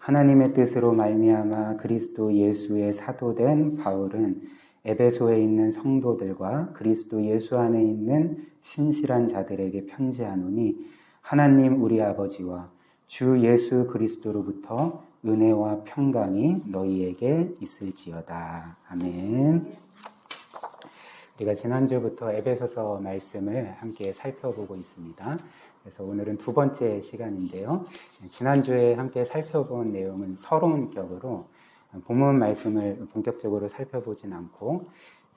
하나님의 뜻으로 말미암아 그리스도 예수의 사도된 바울은 에베소에 있는 성도들과 그리스도 예수 안에 있는 신실한 자들에게 편지하노니 하나님 우리 아버지와 주 예수 그리스도로부터 은혜와 평강이 너희에게 있을지어다. 아멘. 우리가 지난주부터 에베소서 말씀을 함께 살펴보고 있습니다. 그래서 오늘은 두 번째 시간인데요. 지난주에 함께 살펴본 내용은 서론격으로 본문 말씀을 본격적으로 살펴보진 않고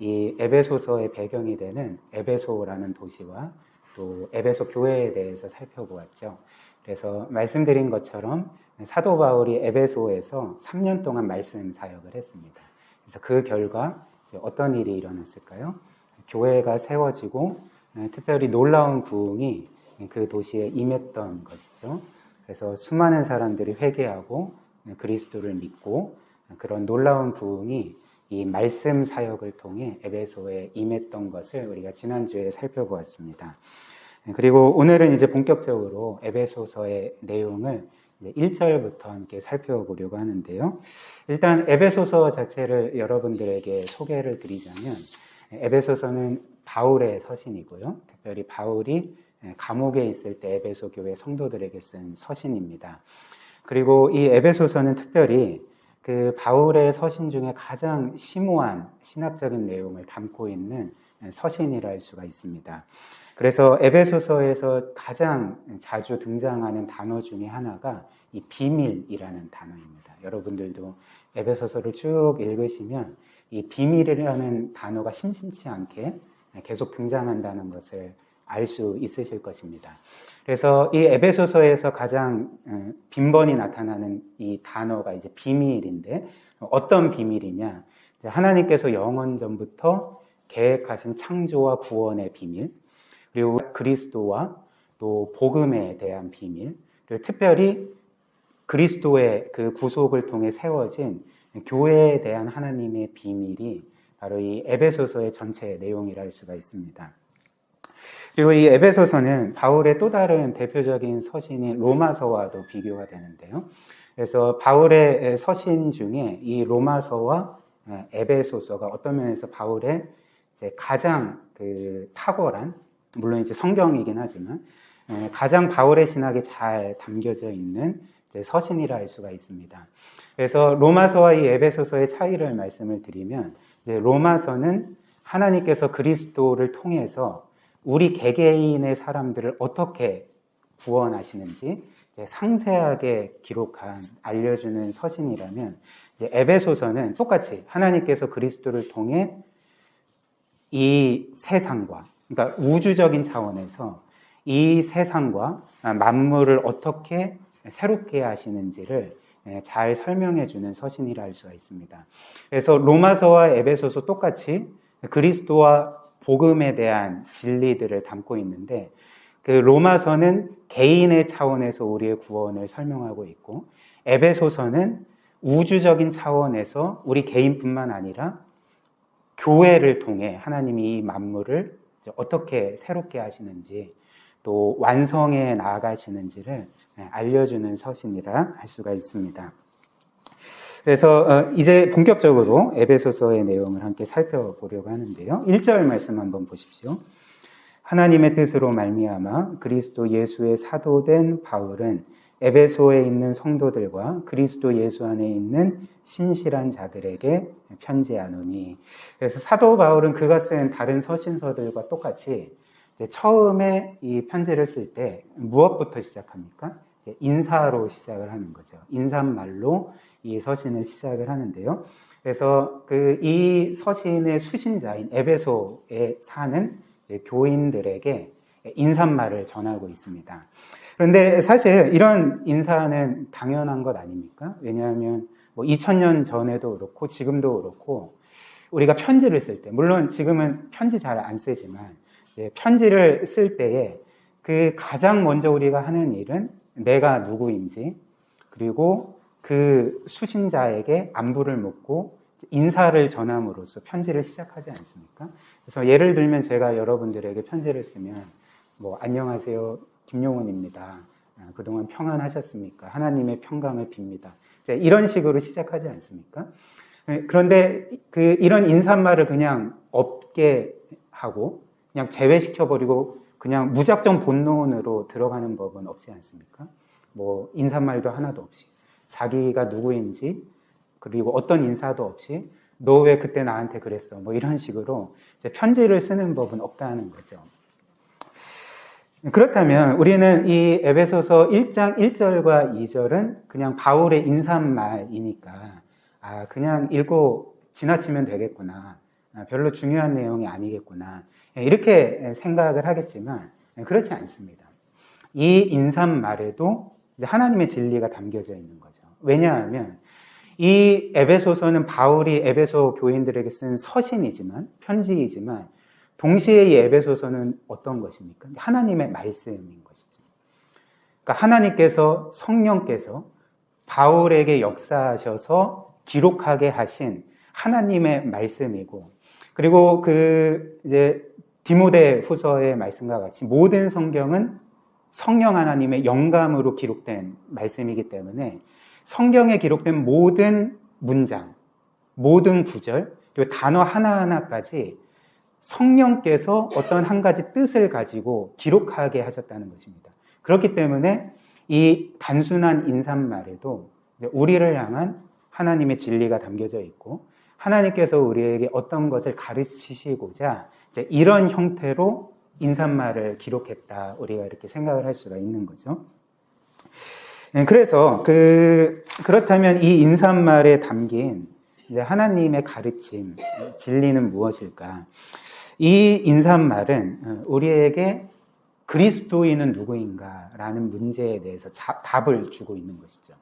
이 에베소서의 배경이 되는 에베소라는 도시와 또 에베소 교회에 대해서 살펴보았죠. 그래서 말씀드린 것처럼 사도 바울이 에베소에서 3년 동안 말씀 사역을 했습니다. 그래서 그 결과 어떤 일이 일어났을까요? 교회가 세워지고 특별히 놀라운 부흥이 그 도시에 임했던 것이죠. 그래서 수많은 사람들이 회개하고 그리스도를 믿고 그런 놀라운 부흥이 이 말씀 사역을 통해 에베소에 임했던 것을 우리가 지난주에 살펴보았습니다. 그리고 오늘은 이제 본격적으로 에베소서의 내용을 이제 1절부터 함께 살펴보려고 하는데요. 일단 에베소서 자체를 여러분들에게 소개를 드리자면 에베소서는 바울의 서신이고요. 특별히 바울이 감옥에 있을 때 에베소 교회 성도들에게 쓴 서신입니다. 그리고 이 에베소서는 특별히 그 바울의 서신 중에 가장 심오한 신학적인 내용을 담고 있는 서신이라 할 수가 있습니다. 그래서 에베소서에서 가장 자주 등장하는 단어 중에 하나가 이 비밀이라는 단어입니다. 여러분들도 에베소서를 쭉 읽으시면 이 비밀이라는 단어가 심심치 않게 계속 등장한다는 것을 알 수 있으실 것입니다. 그래서 이 에베소서에서 가장 빈번히 나타나는 이 단어가 이제 비밀인데 어떤 비밀이냐? 이제 하나님께서 영원 전부터 계획하신 창조와 구원의 비밀, 그리고 그리스도와 또 복음에 대한 비밀, 그리고 특별히 그리스도의 그 구속을 통해 세워진 교회에 대한 하나님의 비밀이 바로 이 에베소서의 전체 내용이라 할 수가 있습니다. 그리고 이 에베소서는 바울의 또 다른 대표적인 서신인 로마서와도 비교가 되는데요. 그래서 바울의 서신 중에 이 로마서와 에베소서가 어떤 면에서 바울의 이제 가장 그 탁월한, 물론 이제 성경이긴 하지만 가장 바울의 신학이 잘 담겨져 있는 이제 서신이라 할 수가 있습니다. 그래서 로마서와 이 에베소서의 차이를 말씀을 드리면 이제 로마서는 하나님께서 그리스도를 통해서 우리 개개인의 사람들을 어떻게 구원하시는지 이제 상세하게 기록한 알려주는 서신이라면 이제 에베소서는 똑같이 하나님께서 그리스도를 통해 이 세상과, 그러니까 우주적인 차원에서 이 세상과 만물을 어떻게 새롭게 하시는지를 잘 설명해 주는 서신이라 할 수가 있습니다. 그래서 로마서와 에베소서 똑같이 그리스도와 복음에 대한 진리들을 담고 있는데 그 로마서는 개인의 차원에서 우리의 구원을 설명하고 있고 에베소서는 우주적인 차원에서 우리 개인뿐만 아니라 교회를 통해 하나님이 이 만물을 어떻게 새롭게 하시는지 또 완성해 나아가시는지를 알려주는 서신이라 할 수가 있습니다. 그래서 이제 본격적으로 에베소서의 내용을 함께 살펴보려고 하는데요. 1절 말씀 한번 보십시오. 하나님의 뜻으로 말미암아 그리스도 예수의 사도된 바울은 에베소에 있는 성도들과 그리스도 예수 안에 있는 신실한 자들에게 편지하노니. 그래서 사도 바울은 그가 쓴 다른 서신서들과 똑같이 이제 처음에 이 편지를 쓸 때 무엇부터 시작합니까? 이제 인사로 시작을 하는 거죠. 인사말로 이 서신을 시작을 하는데요. 그래서 이 서신의 수신자인 에베소에 사는 이제 교인들에게 인사말을 전하고 있습니다. 그런데 사실 이런 인사는 당연한 것 아닙니까? 왜냐하면 뭐 2000년 전에도 그렇고 지금도 그렇고 우리가 편지를 쓸 때, 물론 지금은 편지 잘 안 쓰지만 편지를 쓸 때에 그 가장 먼저 우리가 하는 일은 내가 누구인지 그리고 그 수신자에게 안부를 묻고 인사를 전함으로써 편지를 시작하지 않습니까? 그래서 예를 들면 제가 여러분들에게 편지를 쓰면 뭐 안녕하세요 김용훈입니다. 그동안 평안하셨습니까? 하나님의 평강을 빕니다. 이런 식으로 시작하지 않습니까? 그런데 이런 인사말을 그냥 없게 하고 그냥 제외시켜버리고 그냥 무작정 본론으로 들어가는 법은 없지 않습니까? 뭐 인사말도 하나도 없이 자기가 누구인지 그리고 어떤 인사도 없이 너 왜 그때 나한테 그랬어? 뭐 이런 식으로 이제 편지를 쓰는 법은 없다는 거죠. 그렇다면 우리는 이 에베소서 1장 1절과 2절은 그냥 바울의 인사말이니까 그냥 읽고 지나치면 되겠구나. 별로 중요한 내용이 아니겠구나. 이렇게 생각을 하겠지만 그렇지 않습니다. 이 인사말에도 이제 하나님의 진리가 담겨져 있는 거죠. 왜냐하면 이 에베소서는 바울이 에베소 교인들에게 쓴 서신이지만 편지이지만 동시에 이 에베소서는 어떤 것입니까? 하나님의 말씀인 것이죠. 그러니까 하나님께서 성령께서 바울에게 역사하셔서 기록하게 하신 하나님의 말씀이고 그리고 이제 디모데 후서의 말씀과 같이 모든 성경은 성령 하나님의 영감으로 기록된 말씀이기 때문에 성경에 기록된 모든 문장, 모든 구절, 그리고 단어 하나하나까지 성령께서 어떤 한 가지 뜻을 가지고 기록하게 하셨다는 것입니다. 그렇기 때문에 이 단순한 인사말에도 우리를 향한 하나님의 진리가 담겨져 있고 하나님께서 우리에게 어떤 것을 가르치시고자 이제 이런 형태로 인사말을 기록했다. 우리가 이렇게 생각을 할 수가 있는 거죠. 그래서 그렇다면 이 인사말에 담긴 이제 하나님의 가르침, 진리는 무엇일까? 이 인사말은 우리에게 그리스도인은 누구인가라는 문제에 대해서 답을 주고 있는 것이죠.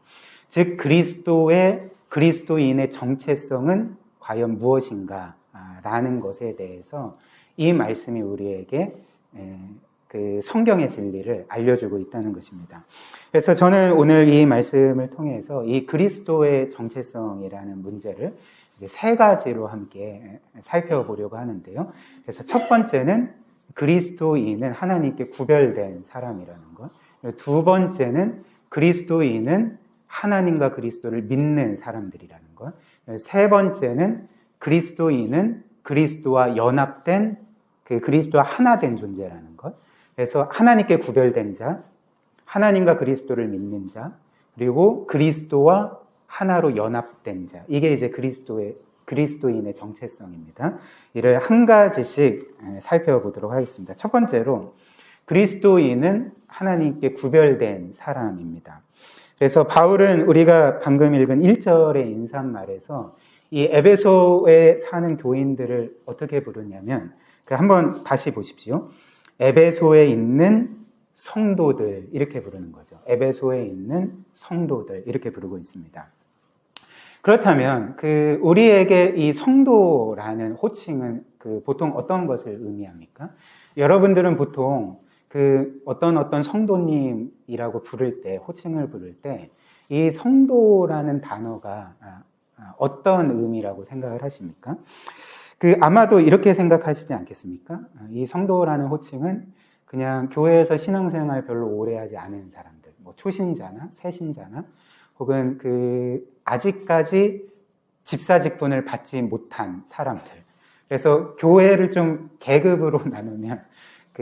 즉 그리스도인의 정체성은 과연 무엇인가라는 것에 대해서 이 말씀이 우리에게 성경의 진리를 알려주고 있다는 것입니다. 그래서 저는 오늘 이 말씀을 통해서 이 그리스도의 정체성이라는 문제를 이제 세 가지로 함께 살펴보려고 하는데요. 그래서 첫 번째는 그리스도인은 하나님께 구별된 사람이라는 것. 두 번째는 그리스도인은 하나님과 그리스도를 믿는 사람들이라는 것. 세 번째는 그리스도인은 그리스도와 연합된 그리스도와 하나 된 존재라는 것. 그래서 하나님께 구별된 자, 하나님과 그리스도를 믿는 자, 그리고 그리스도와 하나로 연합된 자. 이게 이제 그리스도인의 정체성입니다. 이를 한 가지씩 살펴보도록 하겠습니다. 첫 번째로 그리스도인은 하나님께 구별된 사람입니다. 그래서 바울은 우리가 방금 읽은 1절의 인사말에서 이 에베소에 사는 교인들을 어떻게 부르냐면 한번 다시 보십시오. 에베소에 있는 성도들 이렇게 부르는 거죠. 에베소에 있는 성도들 이렇게 부르고 있습니다. 그렇다면 우리에게 이 성도라는 호칭은 보통 어떤 것을 의미합니까? 여러분들은 보통 어떤 성도님이라고 부를 때, 호칭을 부를 때 이 성도라는 단어가 어떤 의미라고 생각을 하십니까? 아마도 이렇게 생각하시지 않겠습니까? 이 성도라는 호칭은 그냥 교회에서 신앙생활 별로 오래 하지 않은 사람들, 뭐 초신자나 새신자나 혹은 아직까지 집사 직분을 받지 못한 사람들. 그래서 교회를 좀 계급으로 나누면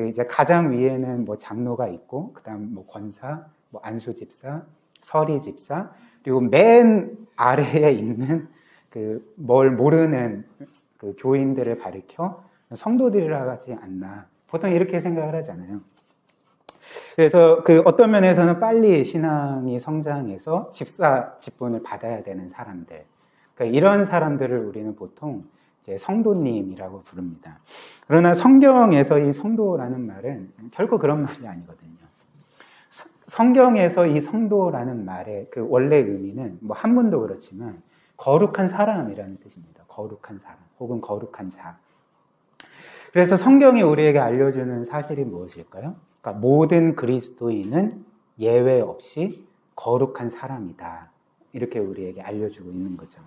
이제 가장 위에는 뭐 장로가 있고, 그다음 뭐 권사, 뭐 안수 집사, 서리 집사, 그리고 맨 아래에 있는 뭘 모르는 교인들을 가리켜 성도들이라고 하지 않나. 보통 이렇게 생각을 하잖아요. 그래서 어떤 면에서는 빨리 신앙이 성장해서 집사 직분을 받아야 되는 사람들. 그러니까 이런 사람들을 우리는 보통 이제 성도님이라고 부릅니다. 그러나 성경에서 이 성도라는 말은 결코 그런 말이 아니거든요. 성경에서 이 성도라는 말의 원래 의미는 뭐 한문도 그렇지만 거룩한 사람이라는 뜻입니다. 거룩한 사람 혹은 거룩한 자. 그래서 성경이 우리에게 알려주는 사실이 무엇일까요? 그러니까 모든 그리스도인은 예외 없이 거룩한 사람이다. 이렇게 우리에게 알려주고 있는 거죠.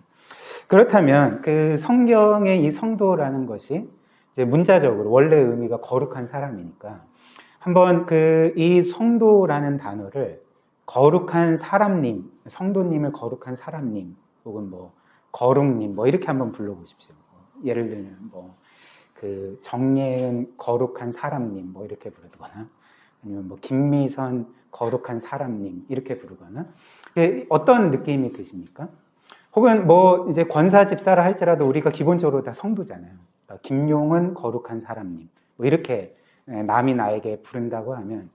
그렇다면 성경의 이 성도라는 것이 이제 문자적으로 원래 의미가 거룩한 사람이니까 한번 이 성도라는 단어를 거룩한 사람님, 성도님을 거룩한 사람님, 혹은 거룩님, 이렇게 한번 불러보십시오. 예를 들면, 정예은 거룩한 사람님, 이렇게 부르거나, 아니면 김미선 거룩한 사람님, 이렇게 부르거나, 어떤 느낌이 드십니까? 혹은 이제 권사 집사라 할지라도 우리가 기본적으로 다 성도잖아요. 그러니까 김용은 거룩한 사람님, 이렇게 남이 나에게 부른다고 하면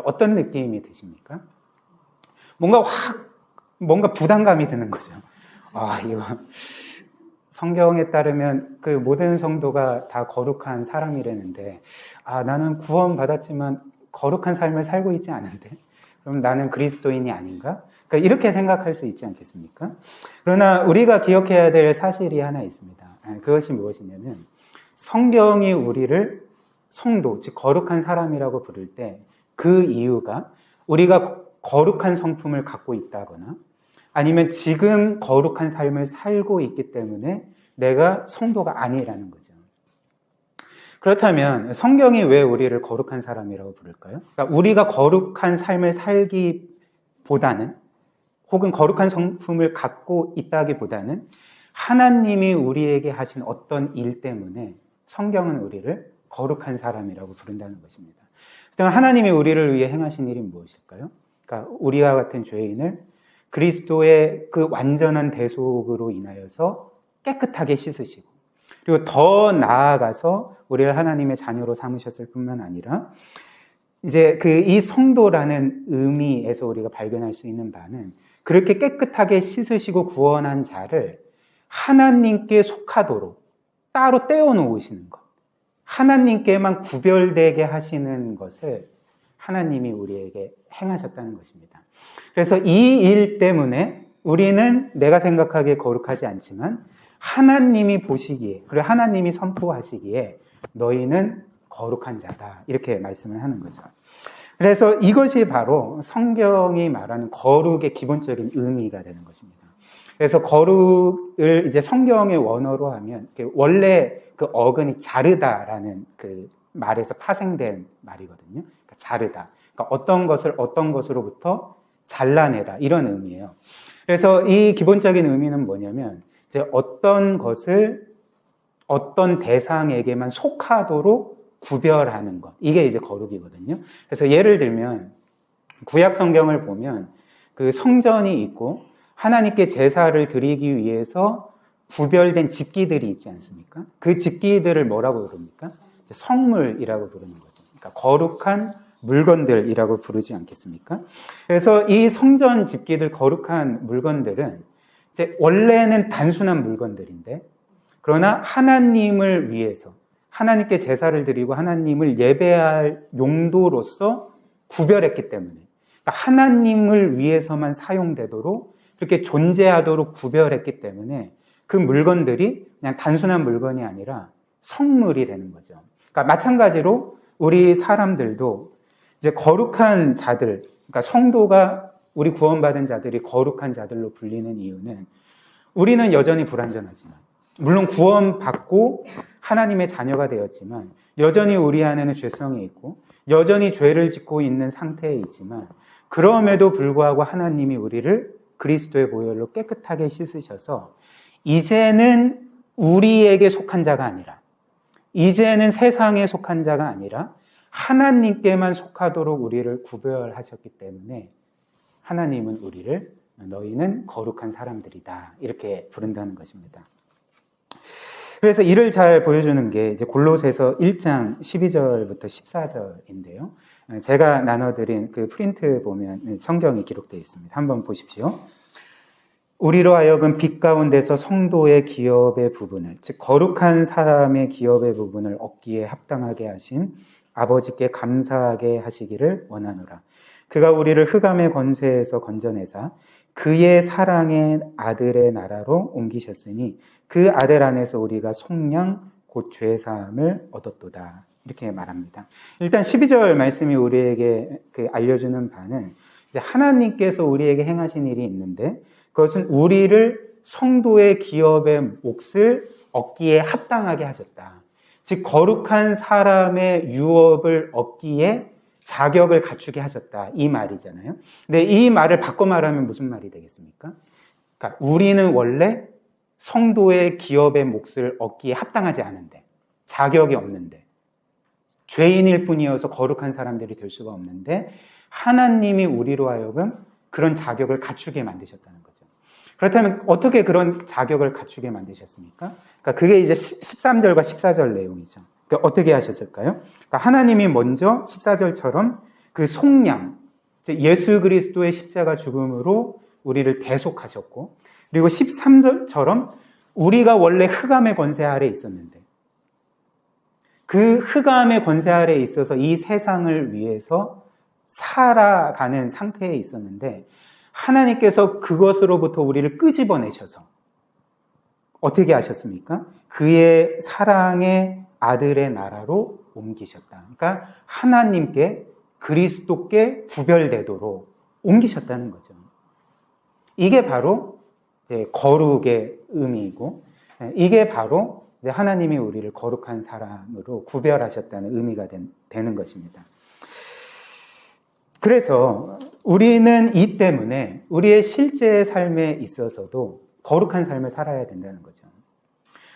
어떤 느낌이 드십니까? 뭔가 부담감이 드는 거죠. 이거 성경에 따르면 모든 성도가 다 거룩한 사람이라는데, 나는 구원받았지만 거룩한 삶을 살고 있지 않은데, 그럼 나는 그리스도인이 아닌가? 그러니까 이렇게 생각할 수 있지 않겠습니까? 그러나 우리가 기억해야 될 사실이 하나 있습니다. 그것이 무엇이냐면, 성경이 우리를 성도, 즉 거룩한 사람이라고 부를 때 그 이유가 우리가 거룩한 성품을 갖고 있다거나 아니면 지금 거룩한 삶을 살고 있기 때문에 내가 성도가 아니라는 거죠. 그렇다면 성경이 왜 우리를 거룩한 사람이라고 부를까요? 그러니까 우리가 거룩한 삶을 살기보다는, 혹은 거룩한 성품을 갖고 있다기보다는 하나님이 우리에게 하신 어떤 일 때문에 성경은 우리를 거룩한 사람이라고 부른다는 것입니다. 그렇다면 하나님이 우리를 위해 행하신 일이 무엇일까요? 그러니까 우리와 같은 죄인을 그리스도의 그 완전한 대속으로 인하여서 깨끗하게 씻으시고, 그리고 더 나아가서 우리를 하나님의 자녀로 삼으셨을 뿐만 아니라 이제 이 성도라는 의미에서 우리가 발견할 수 있는 바는 그렇게 깨끗하게 씻으시고 구원한 자를 하나님께 속하도록 따로 떼어 놓으시는 것, 하나님께만 구별되게 하시는 것을 하나님이 우리에게 행하셨다는 것입니다. 그래서 이 일 때문에 우리는 내가 생각하기에 거룩하지 않지만 하나님이 보시기에, 그리고 하나님이 선포하시기에 너희는 거룩한 자다, 이렇게 말씀을 하는 거죠. 그래서 이것이 바로 성경이 말하는 거룩의 기본적인 의미가 되는 것입니다. 그래서 거룩을 이제 성경의 원어로 하면 원래 그 어근이 자르다라는 그 말에서 파생된 말이거든요. 그러니까 자르다. 그러니까 어떤 것을 어떤 것으로부터 잘라내다, 이런 의미예요. 그래서 이 기본적인 의미는 뭐냐면 이제 어떤 것을 어떤 대상에게만 속하도록 구별하는 것, 이게 이제 거룩이거든요. 그래서 예를 들면 구약 성경을 보면 그 성전이 있고 하나님께 제사를 드리기 위해서 구별된 집기들이 있지 않습니까? 그 집기들을 뭐라고 부릅니까? 성물이라고 부르는 거죠. 그러니까 거룩한 물건들이라고 부르지 않겠습니까? 그래서 이 성전 집기들, 거룩한 물건들은 이제 원래는 단순한 물건들인데, 그러나 하나님을 위해서 하나님께 제사를 드리고 하나님을 예배할 용도로서 구별했기 때문에, 그러니까 하나님을 위해서만 사용되도록 그렇게 존재하도록 구별했기 때문에 그 물건들이 그냥 단순한 물건이 아니라 성물이 되는 거죠. 그러니까 마찬가지로 우리 사람들도 이제 거룩한 자들, 그러니까 성도가, 우리 구원받은 자들이 거룩한 자들로 불리는 이유는 우리는 여전히 불완전하지만, 물론 구원받고 하나님의 자녀가 되었지만 여전히 우리 안에는 죄성이 있고 여전히 죄를 짓고 있는 상태에 있지만, 그럼에도 불구하고 하나님이 우리를 그리스도의 보혈로 깨끗하게 씻으셔서 이제는 우리에게 속한 자가 아니라, 이제는 세상에 속한 자가 아니라 하나님께만 속하도록 우리를 구별하셨기 때문에 하나님은 우리를 너희는 거룩한 사람들이다, 이렇게 부른다는 것입니다. 그래서 이를 잘 보여주는 게 이제 골로새서 1장 12절부터 14절인데요. 제가 나눠드린 그 프린트 보면 성경이 기록되어 있습니다. 한번 보십시오. 우리로 하여금 빛 가운데서 성도의 기업의 부분을, 즉 거룩한 사람의 기업의 부분을 얻기에 합당하게 하신 아버지께 감사하게 하시기를 원하노라. 그가 우리를 흑암의 권세에서 건져내사 그의 사랑의 아들의 나라로 옮기셨으니 그 아들 안에서 우리가 속량 곧 죄사함을 얻었도다, 이렇게 말합니다. 일단 12절 말씀이 우리에게 알려주는 바는 이제 하나님께서 우리에게 행하신 일이 있는데, 그것은 우리를 성도의 기업의 몫을 얻기에 합당하게 하셨다. 즉 거룩한 사람의 유업을 얻기에 자격을 갖추게 하셨다. 이 말이잖아요. 근데 이 말을 바꿔 말하면 무슨 말이 되겠습니까? 그러니까 우리는 원래 성도의 기업의 몫을 얻기에 합당하지 않은데, 자격이 없는데, 죄인일 뿐이어서 거룩한 사람들이 될 수가 없는데 하나님이 우리로 하여금 그런 자격을 갖추게 만드셨다는 거죠. 그렇다면 어떻게 그런 자격을 갖추게 만드셨습니까? 그러니까 그게 이제 13절과 14절 내용이죠. 그러니까 어떻게 하셨을까요? 그러니까 하나님이 먼저 14절처럼 그 속량, 예수 그리스도의 십자가 죽음으로 우리를 대속하셨고, 그리고 13절처럼 우리가 원래 흑암의 권세 아래 있었는데 그 흑암의 권세 아래에 있어서 이 세상을 위해서 살아가는 상태에 있었는데 하나님께서 그것으로부터 우리를 끄집어내셔서 어떻게 하셨습니까? 그의 사랑의 아들의 나라로 옮기셨다. 그러니까 하나님께, 그리스도께 구별되도록 옮기셨다는 거죠. 이게 바로 이제 거룩의 의미이고, 이게 바로 이제 하나님이 우리를 거룩한 사람으로 구별하셨다는 의미가 되는 것입니다. 그래서 우리는 이 때문에 우리의 실제 삶에 있어서도 거룩한 삶을 살아야 된다는 거죠.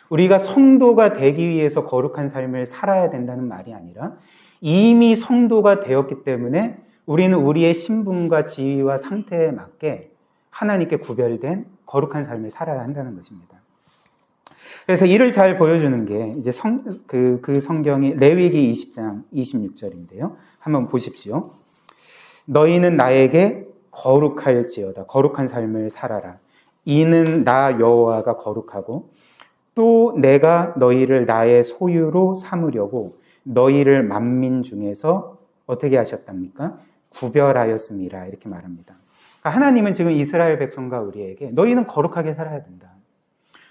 우리가 성도가 되기 위해서 거룩한 삶을 살아야 된다는 말이 아니라 이미 성도가 되었기 때문에 우리는 우리의 신분과 지위와 상태에 맞게 하나님께 구별된 거룩한 삶을 살아야 한다는 것입니다. 그래서 이를 잘 보여주는 게 이제 그 성경이 레위기 20장 26절인데요. 한번 보십시오. 너희는 나에게 거룩할지어다. 거룩한 삶을 살아라. 이는 나 여호와가 거룩하고 또 내가 너희를 나의 소유로 삼으려고 너희를 만민 중에서 어떻게 하셨답니까? 구별하였음이라 이렇게 말합니다. 그러니까 하나님은 지금 이스라엘 백성과 우리에게 너희는 거룩하게 살아야 된다.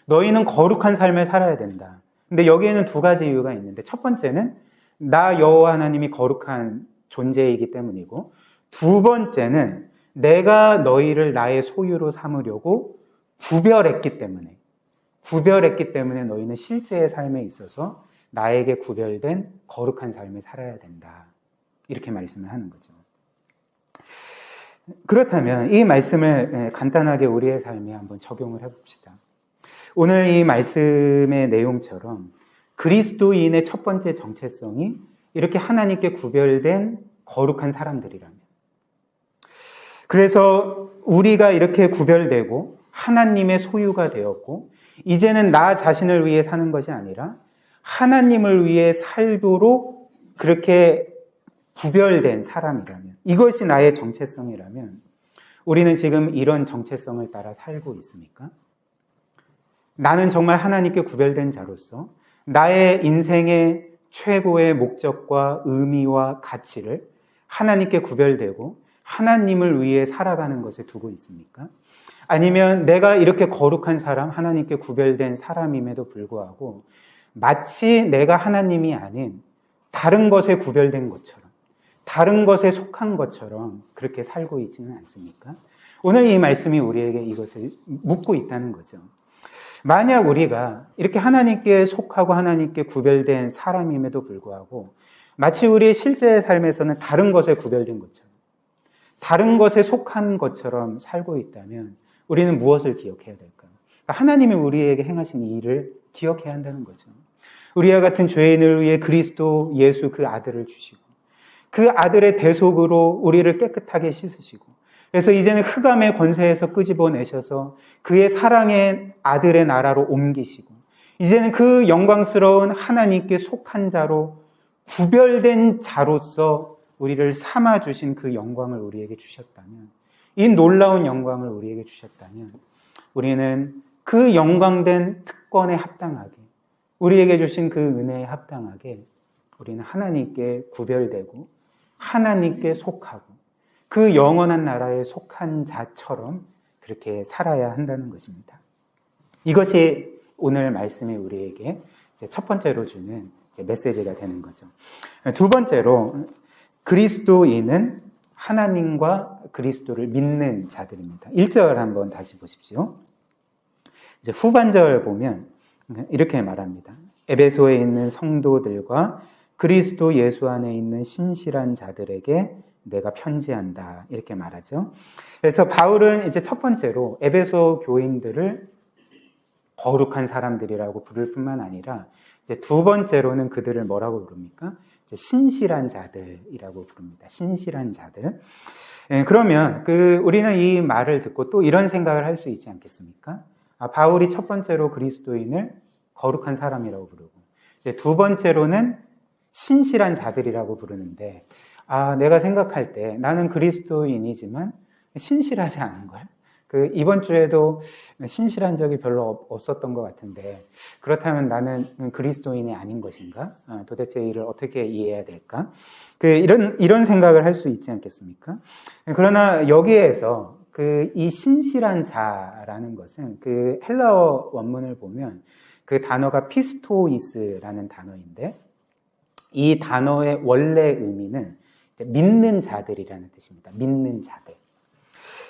너희는 거룩한 삶을 살아야 된다. 근데 여기에는 두 가지 이유가 있는데 첫 번째는 나 여호와 하나님이 거룩한 존재이기 때문이고 두 번째는 내가 너희를 나의 소유로 삼으려고 구별했기 때문에 너희는 실제의 삶에 있어서 나에게 구별된 거룩한 삶을 살아야 된다. 이렇게 말씀을 하는 거죠. 그렇다면 이 말씀을 간단하게 우리의 삶에 한번 적용을 해봅시다. 오늘 이 말씀의 내용처럼 그리스도인의 첫 번째 정체성이 이렇게 하나님께 구별된 거룩한 사람들이라면, 그래서 우리가 이렇게 구별되고 하나님의 소유가 되었고 이제는 나 자신을 위해 사는 것이 아니라 하나님을 위해 살도록 그렇게 구별된 사람이라면, 이것이 나의 정체성이라면 우리는 지금 이런 정체성을 따라 살고 있습니까? 나는 정말 하나님께 구별된 자로서 나의 인생의 최고의 목적과 의미와 가치를 하나님께 구별되고 하나님을 위해 살아가는 것에 두고 있습니까? 아니면 내가 이렇게 거룩한 사람, 하나님께 구별된 사람임에도 불구하고 마치 내가 하나님이 아닌 다른 것에 구별된 것처럼, 다른 것에 속한 것처럼 그렇게 살고 있지는 않습니까? 오늘 이 말씀이 우리에게 이것을 묻고 있다는 거죠. 만약 우리가 이렇게 하나님께 속하고 하나님께 구별된 사람임에도 불구하고 마치 우리의 실제 삶에서는 다른 것에 구별된 것처럼, 다른 것에 속한 것처럼 살고 있다면 우리는 무엇을 기억해야 될까요? 그러니까 하나님이 우리에게 행하신 이 일을 기억해야 한다는 거죠. 우리와 같은 죄인을 위해 그리스도 예수 그 아들을 주시고 그 아들의 대속으로 우리를 깨끗하게 씻으시고, 그래서 이제는 흑암의 권세에서 끄집어내셔서 그의 사랑의 아들의 나라로 옮기시고 이제는 그 영광스러운 하나님께 속한 자로 구별된 자로서 우리를 삼아주신 그 영광을 우리에게 주셨다면, 이 놀라운 영광을 우리에게 주셨다면 우리는 그 영광된 특권에 합당하게, 우리에게 주신 그 은혜에 합당하게 우리는 하나님께 구별되고 하나님께 속하고 그 영원한 나라에 속한 자처럼 그렇게 살아야 한다는 것입니다. 이것이 오늘 말씀이 우리에게 첫 번째로 주는 메시지가 되는 거죠. 두 번째로, 그리스도인은 하나님과 그리스도를 믿는 자들입니다. 1절 한번 다시 보십시오. 이제 후반절 보면 이렇게 말합니다. 에베소에 있는 성도들과 그리스도 예수 안에 있는 신실한 자들에게 내가 편지한다. 이렇게 말하죠. 그래서 바울은 이제 첫 번째로 에베소 교인들을 거룩한 사람들이라고 부를 뿐만 아니라 이제 두 번째로는 그들을 뭐라고 부릅니까? 이제 신실한 자들이라고 부릅니다. 신실한 자들. 그러면 우리는 이 말을 듣고 또 이런 생각을 할 수 있지 않겠습니까? 바울이 첫 번째로 그리스도인을 거룩한 사람이라고 부르고 이제 두 번째로는 신실한 자들이라고 부르는데 내가 생각할 때 나는 그리스도인이지만 신실하지 않은 걸. 이번 주에도 신실한 적이 별로 없었던 것 같은데 그렇다면 나는 그리스도인이 아닌 것인가? 도대체 이를 어떻게 이해해야 될까? 이런 생각을 할 수 있지 않겠습니까? 그러나 여기에서 이 신실한 자라는 것은 헬라어 원문을 보면 그 단어가 피스토이스라는 단어인데 이 단어의 원래 의미는 믿는 자들이라는 뜻입니다. 믿는 자들.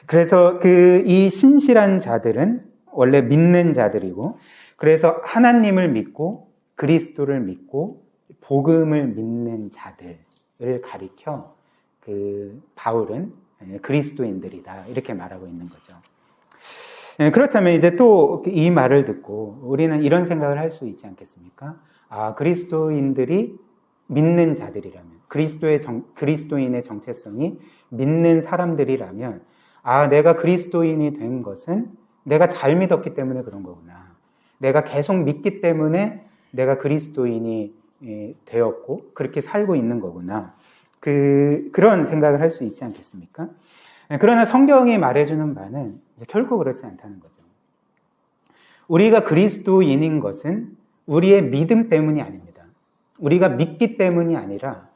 그래서 이 신실한 자들은 원래 믿는 자들이고, 그래서 하나님을 믿고 그리스도를 믿고 복음을 믿는 자들을 가리켜 바울은 그리스도인들이다 이렇게 말하고 있는 거죠. 그렇다면 이제 또 이 말을 듣고 우리는 이런 생각을 할 수 있지 않겠습니까? 그리스도인들이 믿는 자들이라면, 그리스도인의 정체성이 믿는 사람들이라면, 내가 그리스도인이 된 것은 내가 잘 믿었기 때문에 그런 거구나. 내가 계속 믿기 때문에 내가 그리스도인이 되었고, 그렇게 살고 있는 거구나. 그런 생각을 할 수 있지 않겠습니까? 그러나 성경이 말해주는 바는 결코 그렇지 않다는 거죠. 우리가 그리스도인인 것은 우리의 믿음 때문이 아닙니다. 우리가 믿기 때문이 아니라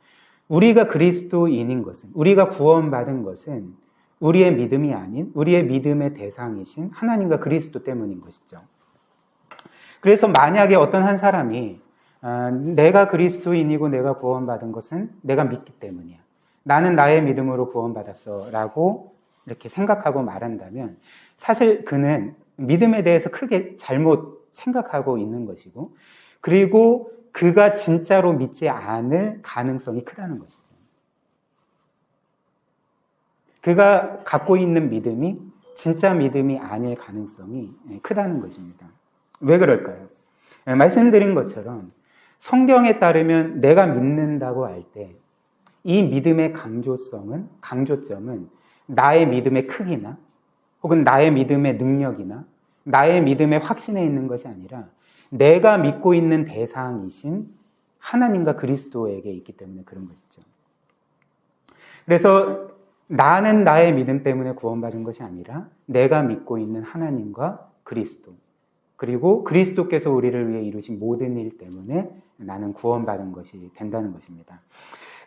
우리가 그리스도인인 것은, 우리가 구원받은 것은 우리의 믿음이 아닌 우리의 믿음의 대상이신 하나님과 그리스도 때문인 것이죠. 그래서 만약에 어떤 한 사람이 내가 그리스도인이고 내가 구원받은 것은 내가 믿기 때문이야. 나는 나의 믿음으로 구원받았어 라고 이렇게 생각하고 말한다면 사실 그는 믿음에 대해서 크게 잘못 생각하고 있는 것이고, 그리고 그가 진짜로 믿지 않을 가능성이 크다는 것이죠. 그가 갖고 있는 믿음이 진짜 믿음이 아닐 가능성이 크다는 것입니다. 왜 그럴까요? 말씀드린 것처럼 성경에 따르면 내가 믿는다고 할 때 이 믿음의 강조점은 나의 믿음의 크기나 혹은 나의 믿음의 능력이나 나의 믿음의 확신에 있는 것이 아니라 내가 믿고 있는 대상이신 하나님과 그리스도에게 있기 때문에 그런 것이죠. 그래서 나는 나의 믿음 때문에 구원받은 것이 아니라 내가 믿고 있는 하나님과 그리스도, 그리고 그리스도께서 우리를 위해 이루신 모든 일 때문에 나는 구원받은 것이 된다는 것입니다.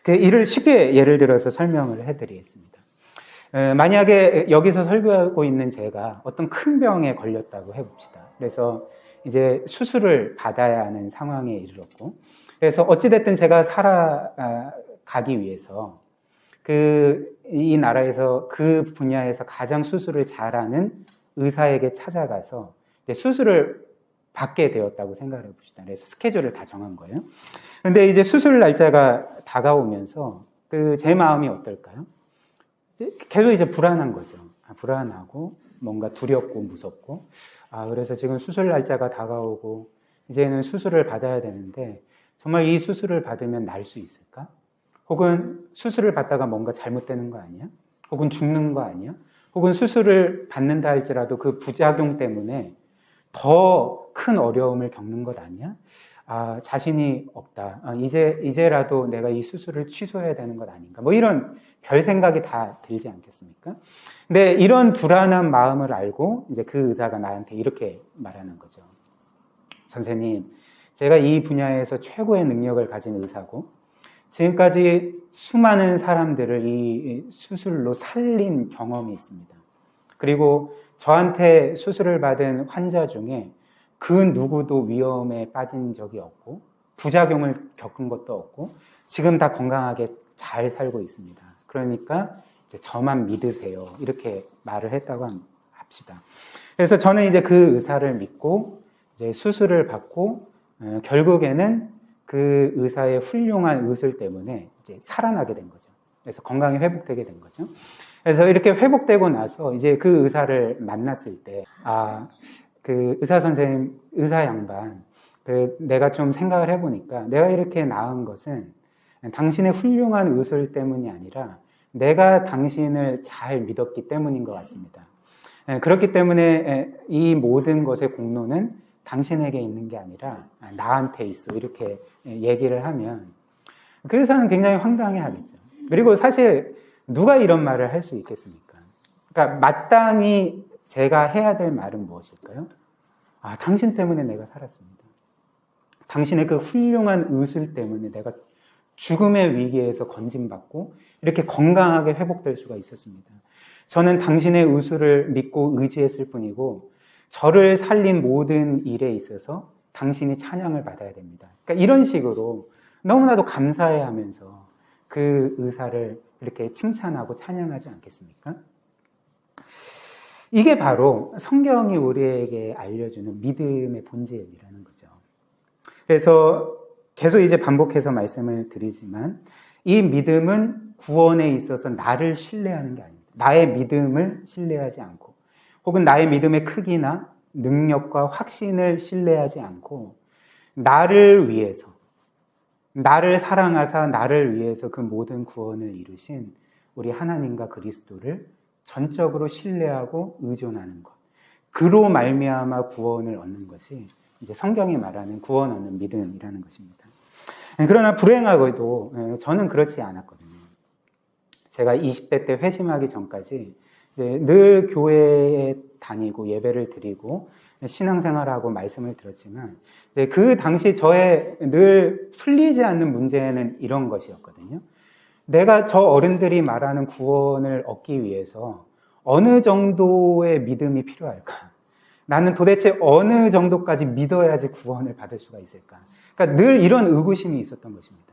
이를 쉽게 예를 들어서 설명을 해드리겠습니다. 만약에 여기서 설교하고 있는 제가 어떤 큰 병에 걸렸다고 해봅시다. 그래서 이제 수술을 받아야 하는 상황에 이르렀고, 그래서 어찌됐든 제가 살아가기 위해서 이 나라에서 그 분야에서 가장 수술을 잘하는 의사에게 찾아가서 이제 수술을 받게 되었다고 생각을 해봅시다. 그래서 스케줄을 다 정한 거예요. 그런데 이제 수술 날짜가 다가오면서 제 마음이 어떨까요? 계속 이제 불안한 거죠. 불안하고 뭔가 두렵고 무섭고, 그래서 지금 수술 날짜가 다가오고 이제는 수술을 받아야 되는데 정말 이 수술을 받으면 날 수 있을까? 혹은 수술을 받다가 뭔가 잘못되는 거 아니야? 혹은 죽는 거 아니야? 혹은 수술을 받는다 할지라도 그 부작용 때문에 더 큰 어려움을 겪는 것 아니야? 자신이 없다. 이제라도 내가 이 수술을 취소해야 되는 것 아닌가? 뭐 이런 별 생각이 다 들지 않겠습니까? 근데 이런 불안한 마음을 알고 이제 그 의사가 나한테 이렇게 말하는 거죠. 선생님, 제가 이 분야에서 최고의 능력을 가진 의사고 지금까지 수많은 사람들을 이 수술로 살린 경험이 있습니다. 그리고 저한테 수술을 받은 환자 중에 그 누구도 위험에 빠진 적이 없고 부작용을 겪은 것도 없고 지금 다 건강하게 잘 살고 있습니다. 그러니까 이제 저만 믿으세요. 이렇게 말을 했다고 합시다. 그래서 저는 이제 그 의사를 믿고 이제 수술을 받고 결국에는 그 의사의 훌륭한 의술 때문에 이제 살아나게 된 거죠. 그래서 건강이 회복되게 된 거죠. 그래서 이렇게 회복되고 나서 이제 그 의사를 만났을 때, 그 의사 선생님, 의사 양반, 내가 좀 생각을 해보니까 내가 이렇게 나은 것은 당신의 훌륭한 의술 때문이 아니라 내가 당신을 잘 믿었기 때문인 것 같습니다. 그렇기 때문에 이 모든 것의 공로는 당신에게 있는 게 아니라 나한테 있어. 이렇게 얘기를 하면 그 의사는 굉장히 황당해 하겠죠. 그리고 사실 누가 이런 말을 할 수 있겠습니까? 그러니까 마땅히 제가 해야 될 말은 무엇일까요? 당신 때문에 내가 살았습니다. 당신의 그 훌륭한 의술 때문에 내가 죽음의 위기에서 건진받고 이렇게 건강하게 회복될 수가 있었습니다. 저는 당신의 의술을 믿고 의지했을 뿐이고 저를 살린 모든 일에 있어서 당신이 찬양을 받아야 됩니다. 그러니까 이런 식으로 너무나도 감사해하면서 그 의사를 이렇게 칭찬하고 찬양하지 않겠습니까? 이게 바로 성경이 우리에게 알려주는 믿음의 본질이라는 거죠. 그래서 계속 이제 반복해서 말씀을 드리지만 이 믿음은 구원에 있어서 나를 신뢰하는 게 아닙니다. 나의 믿음을 신뢰하지 않고 혹은 나의 믿음의 크기나 능력과 확신을 신뢰하지 않고 나를 위해서, 나를 사랑하사 나를 위해서 그 모든 구원을 이루신 우리 하나님과 그리스도를 전적으로 신뢰하고 의존하는 것. 그로 말미암아 구원을 얻는 것이 이제 성경이 말하는 구원 얻는 믿음이라는 것입니다. 그러나 불행하게도 저는 그렇지 않았거든요. 제가 20대 때 회심하기 전까지 늘 교회에 다니고 예배를 드리고 신앙생활하고 말씀을 들었지만 그 당시 저의 늘 풀리지 않는 문제는 이런 것이었거든요. 내가 저 어른들이 말하는 구원을 얻기 위해서 어느 정도의 믿음이 필요할까? 나는 도대체 어느 정도까지 믿어야지 구원을 받을 수가 있을까? 그러니까 늘 이런 의구심이 있었던 것입니다.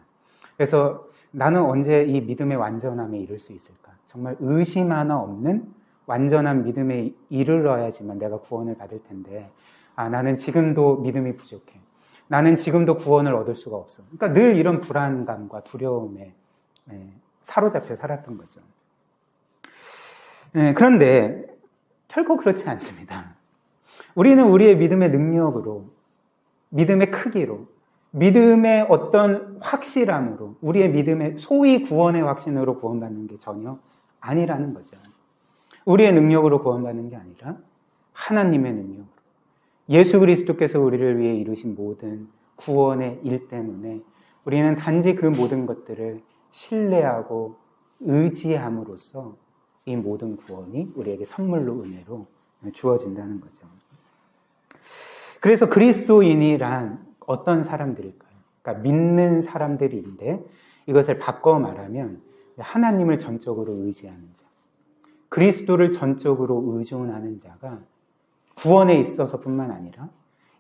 그래서 나는 언제 이 믿음의 완전함에 이를 수 있을까? 정말 의심 하나 없는 완전한 믿음에 이르러야지만 내가 구원을 받을 텐데 나는 지금도 믿음이 부족해. 나는 지금도 구원을 얻을 수가 없어. 그러니까 늘 이런 불안감과 두려움에 사로잡혀 살았던 거죠. 그런데 결코 그렇지 않습니다. 우리는 우리의 믿음의 능력으로, 믿음의 크기로, 믿음의 어떤 확실함으로, 우리의 믿음의 소위 구원의 확신으로 구원받는 게 전혀 아니라는 거죠. 우리의 능력으로 구원받는 게 아니라 하나님의 능력으로. 예수 그리스도께서 우리를 위해 이루신 모든 구원의 일 때문에 우리는 단지 그 모든 것들을 신뢰하고 의지함으로써 이 모든 구원이 우리에게 선물로 은혜로 주어진다는 거죠. 그래서 그리스도인이란 어떤 사람들일까요? 그러니까 믿는 사람들인데 이것을 바꿔 말하면 하나님을 전적으로 의지하는 자, 그리스도를 전적으로 의존하는 자가 구원에 있어서뿐만 아니라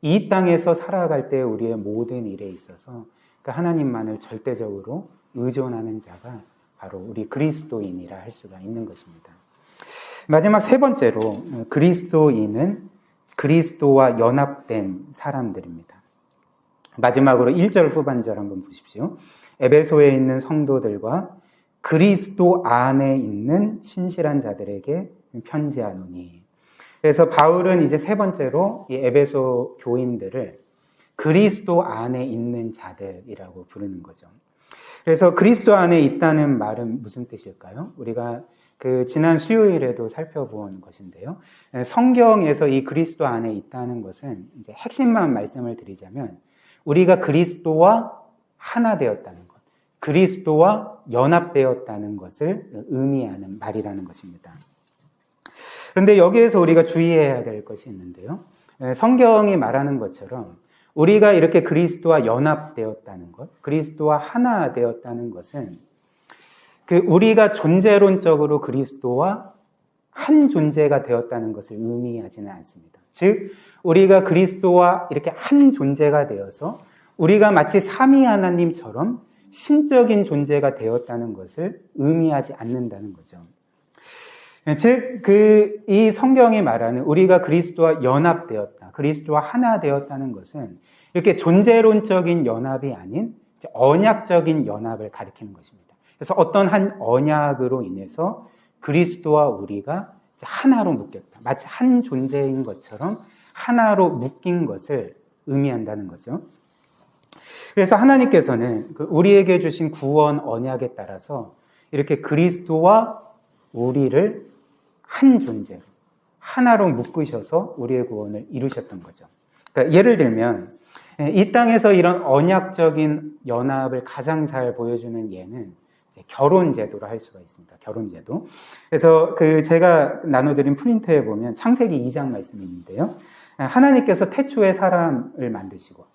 이 땅에서 살아갈 때 우리의 모든 일에 있어서 하나님만을 절대적으로 의존하는 자가 바로 우리 그리스도인이라 할 수가 있는 것입니다. 마지막 세 번째로 그리스도인은 그리스도와 연합된 사람들입니다. 마지막으로 1절 후반절 한번 보십시오. 에베소에 있는 성도들과 그리스도 안에 있는 신실한 자들에게 편지하노니. 그래서 바울은 이제 세 번째로 이 에베소 교인들을 그리스도 안에 있는 자들이라고 부르는 거죠. 그래서 그리스도 안에 있다는 말은 무슨 뜻일까요? 우리가 지난 수요일에도 살펴본 것인데요. 성경에서 이 그리스도 안에 있다는 것은 이제 핵심만 말씀을 드리자면 우리가 그리스도와 하나 되었다는 것, 그리스도와 연합되었다는 것을 의미하는 말이라는 것입니다. 그런데 여기에서 우리가 주의해야 될 것이 있는데요. 성경이 말하는 것처럼 우리가 이렇게 그리스도와 연합되었다는 것, 그리스도와 하나 되었다는 것은 우리가 존재론적으로 그리스도와 한 존재가 되었다는 것을 의미하지는 않습니다. 즉, 우리가 그리스도와 이렇게 한 존재가 되어서 우리가 마치 삼위 하나님처럼 신적인 존재가 되었다는 것을 의미하지 않는다는 거죠. 즉, 이 성경이 말하는 우리가 그리스도와 연합되었다, 그리스도와 하나 되었다는 것은 이렇게 존재론적인 연합이 아닌 언약적인 연합을 가리키는 것입니다. 그래서 어떤 한 언약으로 인해서 그리스도와 우리가 하나로 묶였다. 마치 한 존재인 것처럼 하나로 묶인 것을 의미한다는 거죠. 그래서 하나님께서는 우리에게 주신 구원 언약에 따라서 이렇게 그리스도와 우리를 한 존재로 하나로 묶으셔서 우리의 구원을 이루셨던 거죠. 그러니까 예를 들면 이 땅에서 이런 언약적인 연합을 가장 잘 보여주는 예는 결혼 제도로 할 수가 있습니다. 결혼 제도. 그래서 제가 나눠드린 프린트에 보면 창세기 2장 말씀이 있는데요. 하나님께서 태초에 사람을 만드시고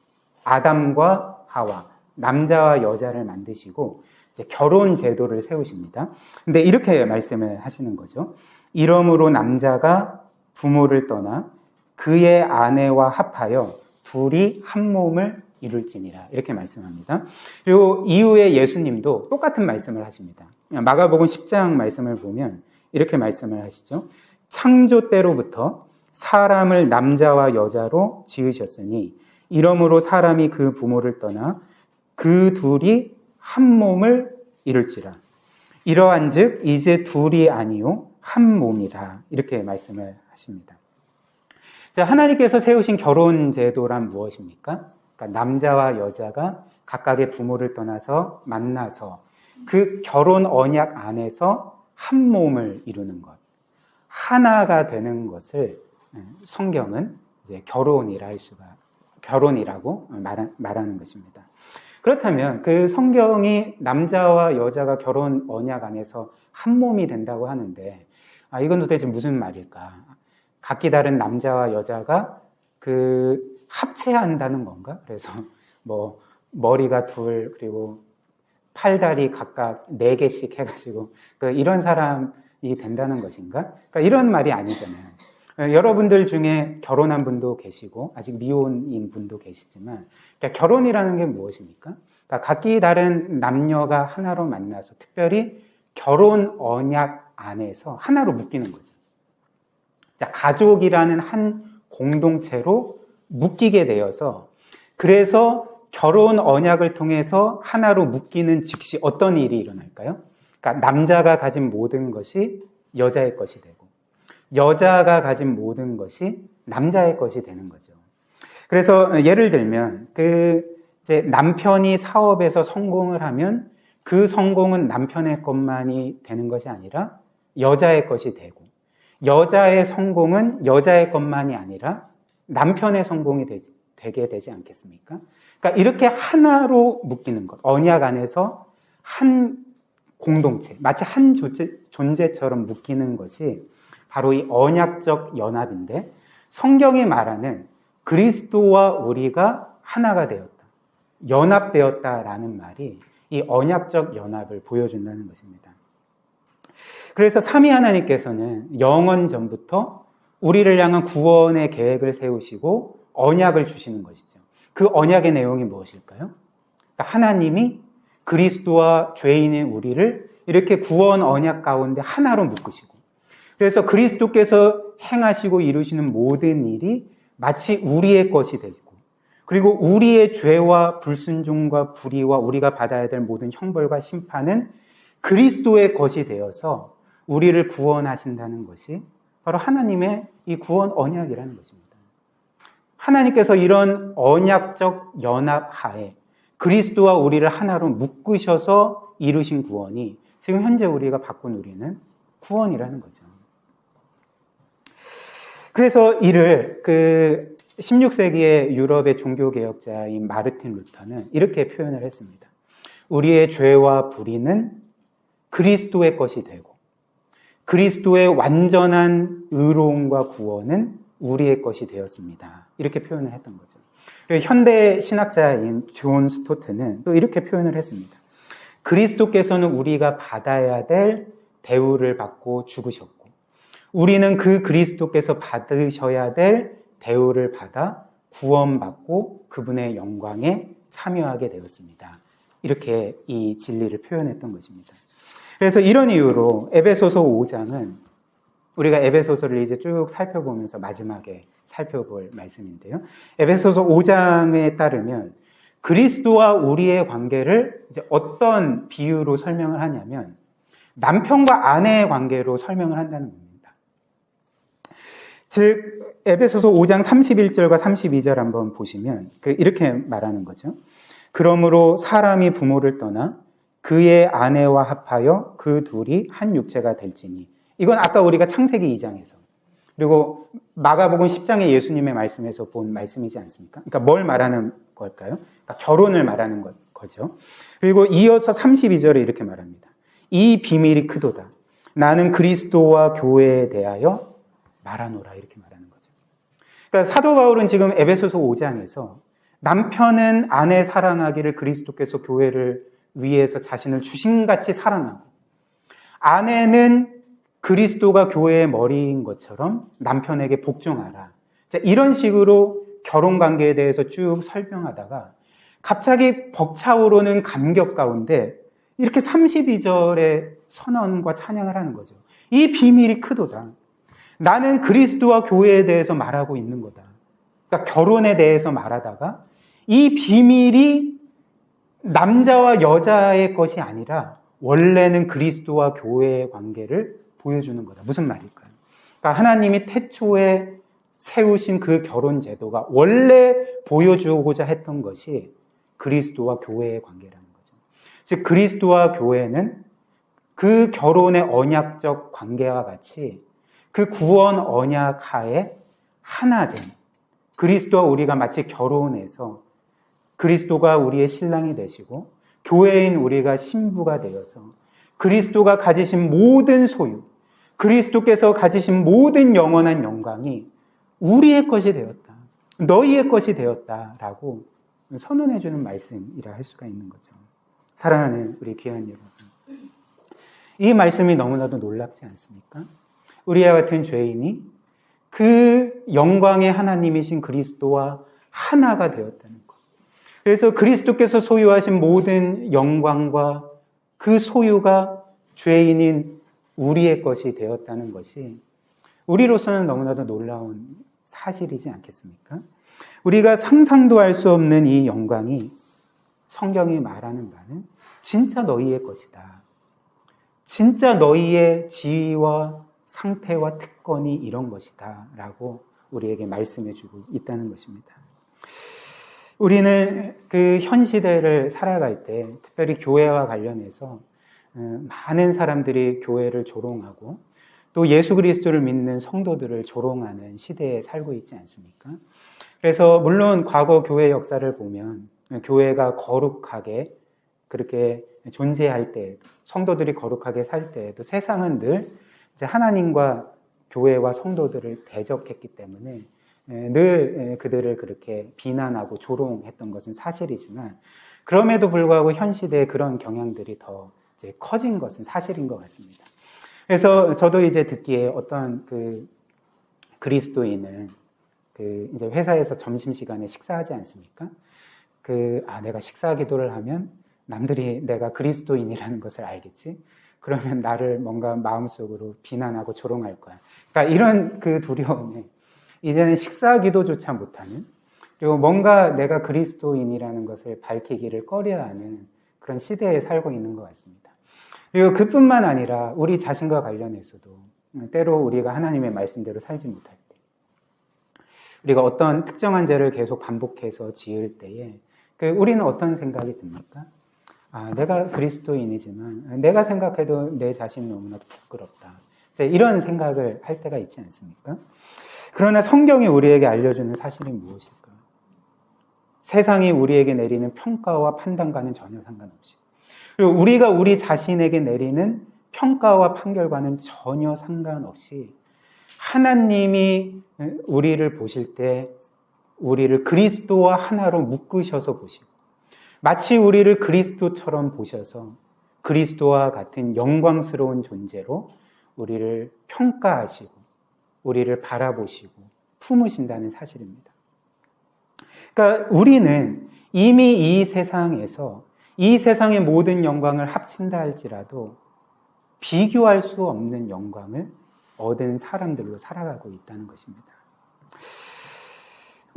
아담과 하와, 남자와 여자를 만드시고 이제 결혼 제도를 세우십니다. 근데 이렇게 말씀을 하시는 거죠. 이러므로 남자가 부모를 떠나 그의 아내와 합하여 둘이 한 몸을 이룰지니라. 이렇게 말씀합니다. 그리고 이후에 예수님도 똑같은 말씀을 하십니다. 마가복음 10장 말씀을 보면 이렇게 말씀을 하시죠. 창조 때로부터 사람을 남자와 여자로 지으셨으니 이러므로 사람이 그 부모를 떠나 그 둘이 한 몸을 이룰지라. 이러한즉 이제 둘이 아니요 한 몸이라. 이렇게 말씀을 하십니다. 자, 하나님께서 세우신 결혼 제도란 무엇입니까? 그러니까 남자와 여자가 각각의 부모를 떠나서 만나서 그 결혼 언약 안에서 한 몸을 이루는 것, 하나가 되는 것을 성경은 이제 결혼이라고 말하는 것입니다. 그렇다면 그 성경이 남자와 여자가 결혼 언약 안에서 한 몸이 된다고 하는데, 이건 도대체 무슨 말일까? 각기 다른 남자와 여자가 합체한다는 건가? 그래서 머리가 둘, 그리고 팔다리 각각 4개씩 해가지고 이런 사람이 된다는 것인가? 그러니까 이런 말이 아니잖아요. 여러분들 중에 결혼한 분도 계시고 아직 미혼인 분도 계시지만, 그러니까 결혼이라는 게 무엇입니까? 그러니까 각기 다른 남녀가 하나로 만나서 특별히 결혼 언약 안에서 하나로 묶이는 거죠. 자, 가족이라는 한 공동체로 묶이게 되어서, 그래서 결혼 언약을 통해서 하나로 묶이는 즉시 어떤 일이 일어날까요? 그러니까 남자가 가진 모든 것이 여자의 것이 되고 여자가 가진 모든 것이 남자의 것이 되는 거죠. 그래서 예를 들면 이제 남편이 사업에서 성공을 하면 그 성공은 남편의 것만이 되는 것이 아니라 여자의 것이 되고, 여자의 성공은 여자의 것만이 아니라 남편의 성공이 되게 되지 않겠습니까? 그러니까 이렇게 하나로 묶이는 것, 언약 안에서 한 공동체, 마치 한 존재처럼 묶이는 것이 바로 이 언약적 연합인데, 성경이 말하는 그리스도와 우리가 하나가 되었다, 연합되었다라는 말이 이 언약적 연합을 보여준다는 것입니다. 그래서 삼위 하나님께서는 영원 전부터 우리를 향한 구원의 계획을 세우시고 언약을 주시는 것이죠. 그 언약의 내용이 무엇일까요? 그러니까 하나님이 그리스도와 죄인인 우리를 이렇게 구원 언약 가운데 하나로 묶으시고, 그래서 그리스도께서 행하시고 이루시는 모든 일이 마치 우리의 것이 되고, 그리고 우리의 죄와 불순종과 불의와 우리가 받아야 될 모든 형벌과 심판은 그리스도의 것이 되어서 우리를 구원하신다는 것이 바로 하나님의 이 구원 언약이라는 것입니다. 하나님께서 이런 언약적 연합 하에 그리스도와 우리를 하나로 묶으셔서 이루신 구원이 지금 현재 우리가 받고 누리는 구원이라는 거죠. 그래서 이를 16세기의 유럽의 종교개혁자인 마르틴 루터는 이렇게 표현을 했습니다. 우리의 죄와 불의는 그리스도의 것이 되고 그리스도의 완전한 의로움과 구원은 우리의 것이 되었습니다. 이렇게 표현을 했던 거죠. 그리고 현대 신학자인 존 스토트는 또 이렇게 표현을 했습니다. 그리스도께서는 우리가 받아야 될 대우를 받고 죽으셨고, 우리는 그 그리스도께서 받으셔야 될 대우를 받아 구원받고 그분의 영광에 참여하게 되었습니다. 이렇게 이 진리를 표현했던 것입니다. 그래서 이런 이유로 에베소서 5장은 우리가 에베소서를 이제 쭉 살펴보면서 마지막에 살펴볼 말씀인데요. 에베소서 5장에 따르면 그리스도와 우리의 관계를 이제 어떤 비유로 설명을 하냐면 남편과 아내의 관계로 설명을 한다는 겁니다. 즉 에베소서 5장 31절과 32절 한번 보시면 이렇게 말하는 거죠. 그러므로 사람이 부모를 떠나 그의 아내와 합하여 그 둘이 한 육체가 될지니. 이건 아까 우리가 창세기 2장에서 그리고 마가복음 10장의 예수님의 말씀에서 본 말씀이지 않습니까? 그러니까 뭘 말하는 걸까요? 그러니까 결혼을 말하는 거죠. 그리고 이어서 32절에 이렇게 말합니다. 이 비밀이 크도다. 나는 그리스도와 교회에 대하여 말하노라. 이렇게 말하는 거죠. 그러니까 사도 바울은 지금 에베소서 5장에서 남편은 아내 사랑하기를 그리스도께서 교회를 위해서 자신을 주신같이 사랑하고 아내는 그리스도가 교회의 머리인 것처럼 남편에게 복종하라. 자, 이런 식으로 결혼관계에 대해서 쭉 설명하다가 갑자기 벅차오르는 감격 가운데 이렇게 32절에 선언과 찬양을 하는 거죠. 이 비밀이 크도다. 나는 그리스도와 교회에 대해서 말하고 있는 거다. 그러니까 결혼에 대해서 말하다가 이 비밀이 남자와 여자의 것이 아니라 원래는 그리스도와 교회의 관계를 보여주는 거다. 무슨 말일까요? 그러니까 하나님이 태초에 세우신 그 결혼 제도가 원래 보여주고자 했던 것이 그리스도와 교회의 관계라는 거죠. 즉 그리스도와 교회는 그 결혼의 언약적 관계와 같이 그 구원 언약 하에 하나 된 그리스도와 우리가 마치 결혼해서 그리스도가 우리의 신랑이 되시고 교회인 우리가 신부가 되어서 그리스도가 가지신 모든 소유, 그리스도께서 가지신 모든 영원한 영광이 우리의 것이 되었다. 너희의 것이 되었다라고 선언해주는 말씀이라 할 수가 있는 거죠. 사랑하는 우리 귀한 여러분. 이 말씀이 너무나도 놀랍지 않습니까? 우리와 같은 죄인이 그 영광의 하나님이신 그리스도와 하나가 되었다는 것. 그래서 그리스도께서 소유하신 모든 영광과 그 소유가 죄인인 우리의 것이 되었다는 것이 우리로서는 너무나도 놀라운 사실이지 않겠습니까? 우리가 상상도 할 수 없는 이 영광이 성경이 말하는 바는 진짜 너희의 것이다. 진짜 너희의 지위와 상태와 특권이 이런 것이다 라고 우리에게 말씀해주고 있다는 것입니다. 우리는 그 현 시대를 살아갈 때 특별히 교회와 관련해서 많은 사람들이 교회를 조롱하고 또 예수 그리스도를 믿는 성도들을 조롱하는 시대에 살고 있지 않습니까? 그래서 물론 과거 교회 역사를 보면 교회가 거룩하게 그렇게 존재할 때 성도들이 거룩하게 살 때에도 세상은 늘 이제 하나님과 교회와 성도들을 대적했기 때문에 늘 그들을 그렇게 비난하고 조롱했던 것은 사실이지만 그럼에도 불구하고 현 시대에 그런 경향들이 더 이제 커진 것은 사실인 것 같습니다. 그래서 저도 이제 듣기에 어떤 그 그리스도인은 그 이제 회사에서 점심시간에 식사하지 않습니까? 내가 식사 기도를 하면 남들이 내가 그리스도인이라는 것을 알겠지? 그러면 나를 뭔가 마음속으로 비난하고 조롱할 거야. 그러니까 이런 그 두려움에 이제는 식사 기도조차 못하는 그리고 뭔가 내가 그리스도인이라는 것을 밝히기를 꺼려하는 그런 시대에 살고 있는 것 같습니다. 그리고 그뿐만 아니라 우리 자신과 관련해서도 때로 우리가 하나님의 말씀대로 살지 못할 때 우리가 어떤 특정한 죄를 계속 반복해서 지을 때에 우리는 어떤 생각이 듭니까? 내가 그리스도인이지만 내가 생각해도 내 자신이 너무나도 부끄럽다. 이런 생각을 할 때가 있지 않습니까? 그러나 성경이 우리에게 알려주는 사실이 무엇일까? 세상이 우리에게 내리는 평가와 판단과는 전혀 상관없이 그리고 우리가 우리 자신에게 내리는 평가와 판결과는 전혀 상관없이 하나님이 우리를 보실 때 우리를 그리스도와 하나로 묶으셔서 보시고 마치 우리를 그리스도처럼 보셔서 그리스도와 같은 영광스러운 존재로 우리를 평가하시고 우리를 바라보시고 품으신다는 사실입니다. 그러니까 우리는 이미 이 세상에서 이 세상의 모든 영광을 합친다 할지라도 비교할 수 없는 영광을 얻은 사람들로 살아가고 있다는 것입니다.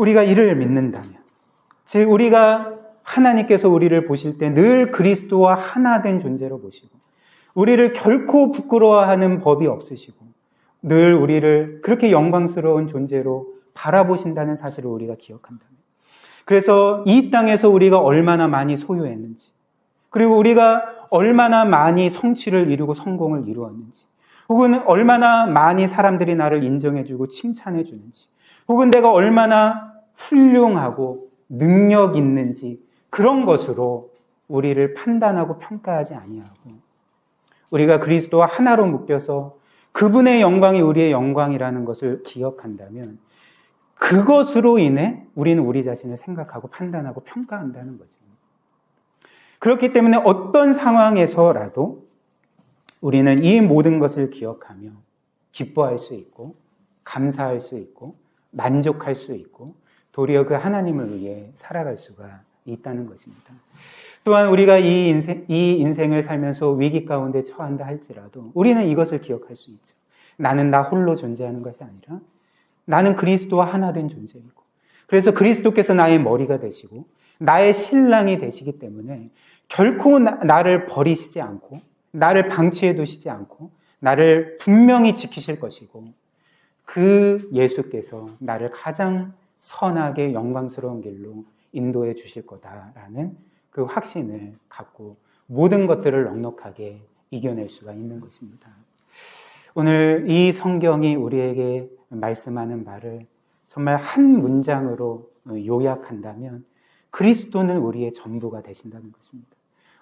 우리가 이를 믿는다면, 즉 우리가 하나님께서 우리를 보실 때 늘 그리스도와 하나 된 존재로 보시고 우리를 결코 부끄러워하는 법이 없으시고 늘 우리를 그렇게 영광스러운 존재로 바라보신다는 사실을 우리가 기억한다면, 그래서 이 땅에서 우리가 얼마나 많이 소유했는지, 그리고 우리가 얼마나 많이 성취를 이루고 성공을 이루었는지, 혹은 얼마나 많이 사람들이 나를 인정해주고 칭찬해 주는지, 혹은 내가 얼마나 훌륭하고 능력 있는지, 그런 것으로 우리를 판단하고 평가하지 아니하고 우리가 그리스도와 하나로 묶여서 그분의 영광이 우리의 영광이라는 것을 기억한다면 그것으로 인해 우리는 우리 자신을 생각하고 판단하고 평가한다는 거죠. 그렇기 때문에 어떤 상황에서라도 우리는 이 모든 것을 기억하며 기뻐할 수 있고 감사할 수 있고 만족할 수 있고 도리어 그 하나님을 위해 살아갈 수가 있다는 것입니다. 또한 우리가 이 인생을 살면서 위기 가운데 처한다 할지라도 우리는 이것을 기억할 수 있죠. 나는 나 홀로 존재하는 것이 아니라 나는 그리스도와 하나 된 존재이고, 그래서 그리스도께서 나의 머리가 되시고 나의 신랑이 되시기 때문에 결코 나를 버리시지 않고 나를 방치해 두시지 않고 나를 분명히 지키실 것이고, 그 예수께서 나를 가장 선하게 영광스러운 길로 인도해 주실 거다라는 그 확신을 갖고 모든 것들을 넉넉하게 이겨낼 수가 있는 것입니다. 오늘 이 성경이 우리에게 말씀하는 말을 정말 한 문장으로 요약한다면 그리스도는 우리의 전부가 되신다는 것입니다.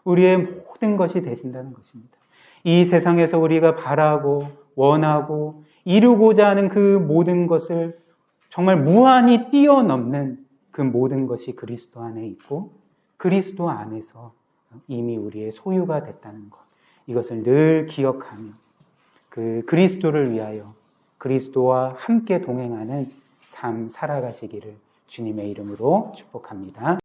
우리의 모든 것이 되신다는 것입니다. 이 세상에서 우리가 바라고 원하고 이루고자 하는 그 모든 것을 정말 무한히 뛰어넘는 그 모든 것이 그리스도 안에 있고 그리스도 안에서 이미 우리의 소유가 됐다는 것, 이것을 늘 기억하며 그 그리스도를 위하여 그리스도와 함께 동행하는 삶 살아가시기를 주님의 이름으로 축복합니다.